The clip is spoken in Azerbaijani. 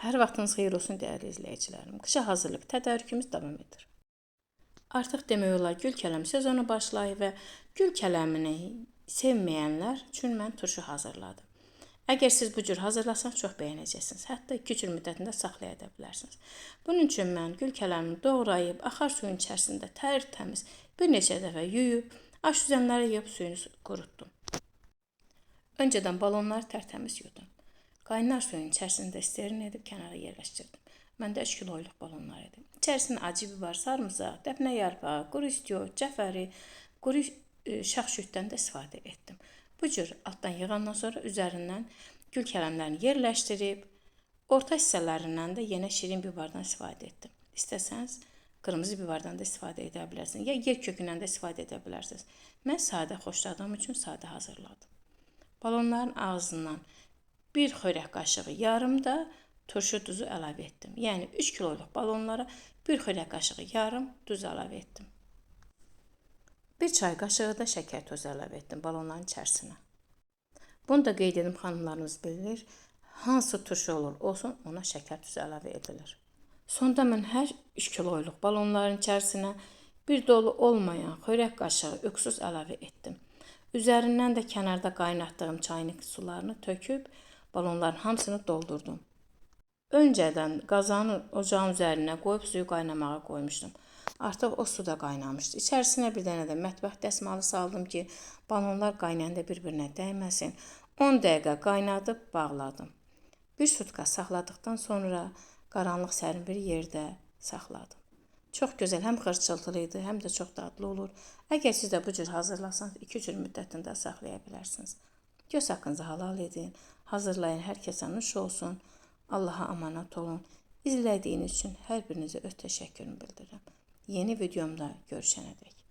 Hər vaxtınız xeyir olsun dəyərli izləyicilərim. Qışa hazırlıq tədarükümüz davam edir. Artıq demək olar gül kələmi sezonu başlayıb və gül kələmini sevməyənlər üçün mən turşu hazırladım. Əgər siz bu cür hazırlasanız çox bəyənəcəksiniz. Hətta 2 gün müddətində saxlaya da bilərsiniz. Bunun üçün mən gül kələmini doğrayıb, axar suyun içərisində tərtəmiz bir neçə dəfə yuyub, aş düzənlərə yığıb suyunu qurutdum. Öncədən balonları tərtəmiz yudum. Qaynar suyun içərisində sterin edib kənara yerləşdirdim. Məndə 3 kiloluq balonlar idi. İçərisində acı biber, sarımsaq, dəfnə yarpağı, quru istiot, cəfəri, quru şax-şütdən də istifadə etdim. Bu cür altdan yığandan sonra üzərindən gül kələmlərini yerləşdirib, orta hissələrindən də yenə şirin biberdən istifadə etdim. İstəsəniz qırmızı biberdən də istifadə edə bilərsiniz, ya yer kökündən də istifadə edə bilərsiniz. Mən sadə xoşladığım üçün sadə hazırladım. Balonların ağzından bir xörək qaşığı yarım da turşu duzu əlavə etdim. Yəni 3 kiloluq balonlara bir xörək qaşığı yarım duz əlavə etdim. Bir çay qaşığı da şəkər tozu əlavə etdim balonların içərisinə. Bunu da qeyd edim, xanımlarımız bilir, hansı turşu olur olsun ona şəkər tozu əlavə edilir. Sonda mən hər 3 kiloluq balonların içərisinə bir dolu olmayan xörək qaşığı öksüz əlavə etdim. Üzərindən də kənarda qaynatdığım çayın sularını töküb balonların hamısını doldurdum. Öncədən qazanı ocağın üzərinə qoyub suyu qaynamağa qoymuşdum. Artıq o su da qaynamışdı. İçərisinə bir dənə də mətbəx dəsmalı saldım ki, balonlar qaynayanda bir-birinə dəyməsin. 10 dəqiqə qaynadıb bağladım. Bir sutka saxladıqdan sonra qaranlıq sərin bir yerdə saxladım. Çox gözəl, həm xırçıltılı idi, həm də çox dadlı olur. Əgər siz də bu cür hazırlasanız 2 gün müddətində saxlaya bilərsiniz. Göz haqqınızı halal edin, hazırlayın, hər kəsə nuş olsun. Allaha amanat olun. İzlədiyiniz üçün hər birinizə öz təşəkkürümü bildirirəm. Yeni videomda görüşənədək.